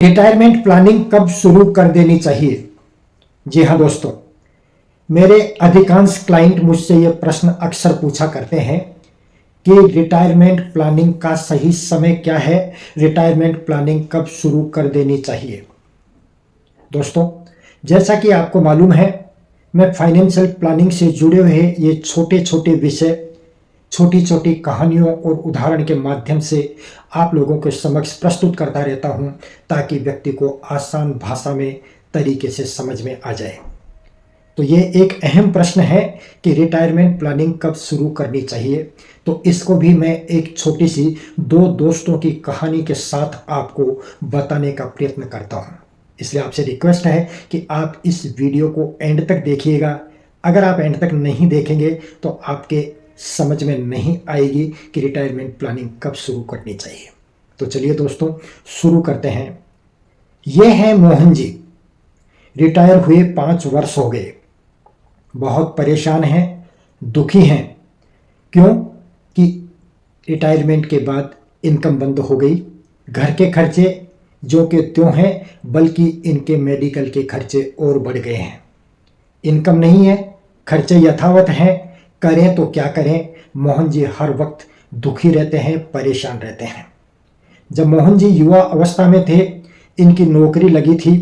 Retirement planning कब शुरू कर देनी चाहिए? जी हाँ दोस्तों, मेरे अधिकांश क्लाइंट मुझसे ये प्रश्न अक्सर पूछा करते हैं कि रिटायरमेंट प्लानिंग का सही समय क्या है, रिटायरमेंट प्लानिंग कब शुरू कर देनी चाहिए। दोस्तों, जैसा कि आपको मालूम है, मैं फाइनेंशियल प्लानिंग से जुड़े हुए ये छोटे छोटे विषय, छोटी छोटी कहानियों और उदाहरण के माध्यम से आप लोगों के समक्ष प्रस्तुत करता रहता हूं, ताकि व्यक्ति को आसान भाषा में तरीके से समझ में आ जाए। तो ये एक अहम प्रश्न है कि रिटायरमेंट प्लानिंग कब शुरू करनी चाहिए। तो इसको भी मैं एक छोटी सी दो दोस्तों की कहानी के साथ आपको बताने का प्रयत्न करता हूं। इसलिए आपसे रिक्वेस्ट है कि आप इस वीडियो को एंड तक देखिएगा। अगर आप एंड तक नहीं देखेंगे तो आपके समझ में नहीं आएगी कि रिटायरमेंट प्लानिंग कब शुरू करनी चाहिए। तो चलिए दोस्तों, शुरू करते हैं। ये हैं मोहन जी। रिटायर हुए 5 वर्ष हो गए। बहुत परेशान हैं, दुखी हैं। क्यों? कि रिटायरमेंट के बाद इनकम बंद हो गई। घर के खर्चे जो कि त्यों हैं, बल्कि इनके मेडिकल के खर्चे और बढ़ गए हैं। इनकम नहीं है, खर्चे यथावत हैं। करें तो क्या करें? मोहन जी हर वक्त दुखी रहते हैं, परेशान रहते हैं। जब मोहन जी युवा अवस्था में थे, इनकी नौकरी लगी थी,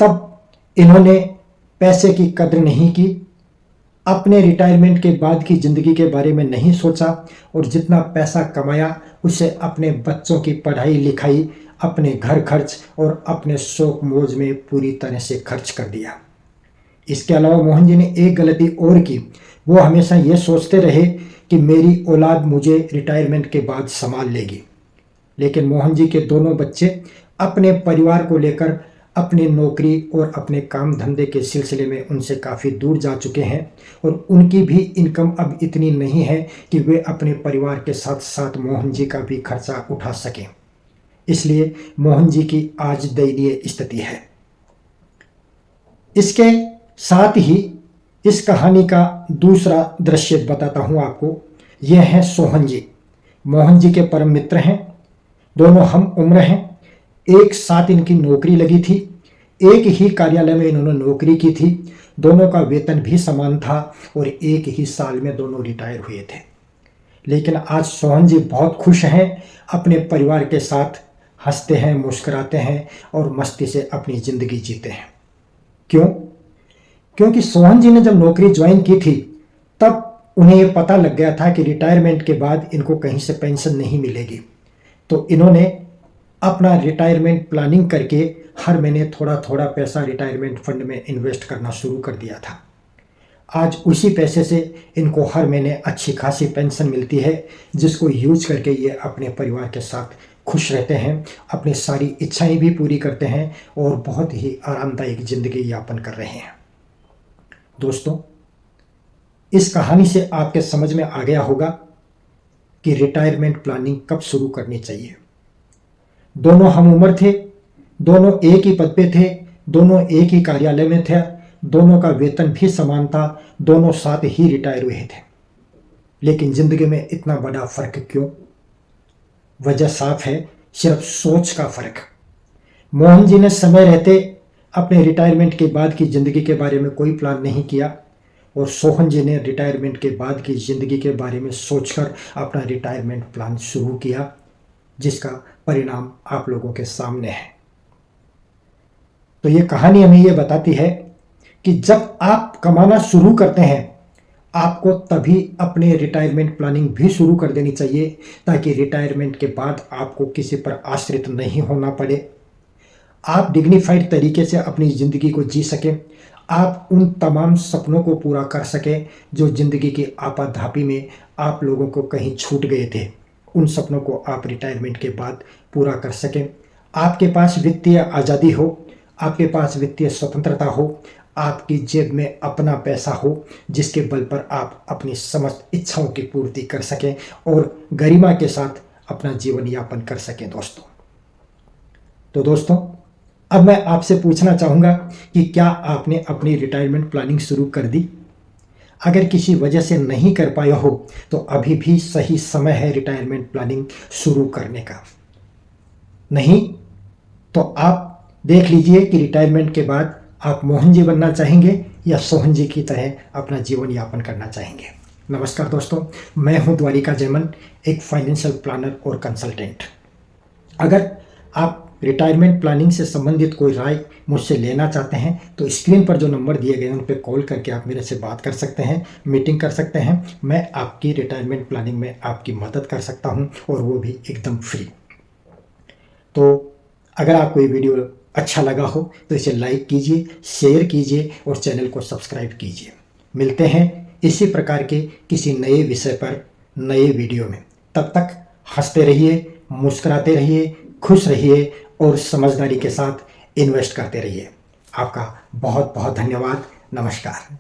तब इन्होंने पैसे की कद्र नहीं की। अपने रिटायरमेंट के बाद की ज़िंदगी के बारे में नहीं सोचा और जितना पैसा कमाया उसे अपने बच्चों की पढ़ाई लिखाई, अपने घर खर्च और अपने शौक मौज में पूरी तरह से खर्च कर दिया। इसके अलावा मोहन जी ने एक गलती और की। वो हमेशा ये सोचते रहे कि मेरी औलाद मुझे रिटायरमेंट के बाद संभाल लेगी। लेकिन मोहन जी के दोनों बच्चे अपने परिवार को लेकर अपनी नौकरी और अपने काम धंधे के सिलसिले में उनसे काफ़ी दूर जा चुके हैं और उनकी भी इनकम अब इतनी नहीं है कि वे अपने परिवार के साथ साथ मोहन जी का भी खर्चा उठा सकें। इसलिए मोहन जी की आज दयनीय स्थिति है। इसके साथ ही इस कहानी का दूसरा दृश्य बताता हूँ आपको। यह है सोहन जी। मोहन जी के परम मित्र हैं, दोनों हम उम्र हैं। एक साथ इनकी नौकरी लगी थी, एक ही कार्यालय में इन्होंने नौकरी की थी। दोनों का वेतन भी समान था और एक ही साल में दोनों रिटायर हुए थे। लेकिन आज सोहन जी बहुत खुश हैं, अपने परिवार के साथ हंसते हैं, मुस्कुराते हैं और मस्ती से अपनी ज़िंदगी जीते हैं। क्यों? क्योंकि सोहन जी ने जब नौकरी ज्वाइन की थी, तब उन्हें ये पता लग गया था कि रिटायरमेंट के बाद इनको कहीं से पेंशन नहीं मिलेगी। तो इन्होंने अपना रिटायरमेंट प्लानिंग करके हर महीने थोड़ा थोड़ा पैसा रिटायरमेंट फंड में इन्वेस्ट करना शुरू कर दिया था। आज उसी पैसे से इनको हर महीने अच्छी खासी पेंशन मिलती है, जिसको यूज करके ये अपने परिवार के साथ खुश रहते हैं, अपनी सारी इच्छाएं भी पूरी करते हैं और बहुत ही आरामदायक ज़िंदगी यापन कर रहे हैं। दोस्तों, इस कहानी से आपके समझ में आ गया होगा कि रिटायरमेंट प्लानिंग कब शुरू करनी चाहिए। दोनों हम उम्र थे, दोनों एक ही पद पे थे, दोनों एक ही कार्यालय में थे, दोनों का वेतन भी समान था, दोनों साथ ही रिटायर हुए थे। लेकिन जिंदगी में इतना बड़ा फर्क क्यों? वजह साफ है, सिर्फ सोच का फर्क। मोहन जी ने समय रहते अपने रिटायरमेंट के बाद की ज़िंदगी के बारे में कोई प्लान नहीं किया और सोहन जी ने रिटायरमेंट के बाद की ज़िंदगी के बारे में सोचकर अपना रिटायरमेंट प्लान शुरू किया, जिसका परिणाम आप लोगों के सामने है। तो ये कहानी हमें ये बताती है कि जब आप कमाना शुरू करते हैं, आपको तभी अपने रिटायरमेंट प्लानिंग भी शुरू कर देनी चाहिए, ताकि रिटायरमेंट के बाद आपको किसी पर आश्रित नहीं होना पड़े। आप डिग्निफाइड तरीके से अपनी ज़िंदगी को जी सकें, आप उन तमाम सपनों को पूरा कर सकें जो ज़िंदगी की आपाधापी में आप लोगों को कहीं छूट गए थे। उन सपनों को आप रिटायरमेंट के बाद पूरा कर सकें। आपके पास वित्तीय आज़ादी हो, आपके पास वित्तीय स्वतंत्रता हो, आपकी जेब में अपना पैसा हो, जिसके बल पर आप अपनी समस्त इच्छाओं की पूर्ति कर सकें और गरिमा के साथ अपना जीवन यापन कर सकें। तो दोस्तों, अब मैं आपसे पूछना चाहूँगा कि क्या आपने अपनी रिटायरमेंट प्लानिंग शुरू कर दी? अगर किसी वजह से नहीं कर पाए हो तो अभी भी सही समय है रिटायरमेंट प्लानिंग शुरू करने का। नहीं तो आप देख लीजिए कि रिटायरमेंट के बाद आप मोहन जी बनना चाहेंगे या सोहन जी की तरह अपना जीवन यापन करना चाहेंगे। नमस्कार दोस्तों, मैं हूं द्वारिका जयमन, एक फाइनेंशियल प्लानर और कंसल्टेंट। अगर आप रिटायरमेंट प्लानिंग से संबंधित कोई राय मुझसे लेना चाहते हैं तो स्क्रीन पर जो नंबर दिए गए हैं उन पर कॉल करके आप मेरे से बात कर सकते हैं, मीटिंग कर सकते हैं। मैं आपकी रिटायरमेंट प्लानिंग में आपकी मदद कर सकता हूं और वो भी एकदम फ्री। तो अगर आपको ये वीडियो अच्छा लगा हो तो इसे लाइक कीजिए, शेयर कीजिए और चैनल को सब्सक्राइब कीजिए। मिलते हैं इसी प्रकार के किसी नए विषय पर नए वीडियो में। तब तक हंसते रहिए, मुस्कुराते रहिए, खुश रहिए और समझदारी के साथ इन्वेस्ट करते रहिए। आपका बहुत बहुत धन्यवाद। नमस्कार।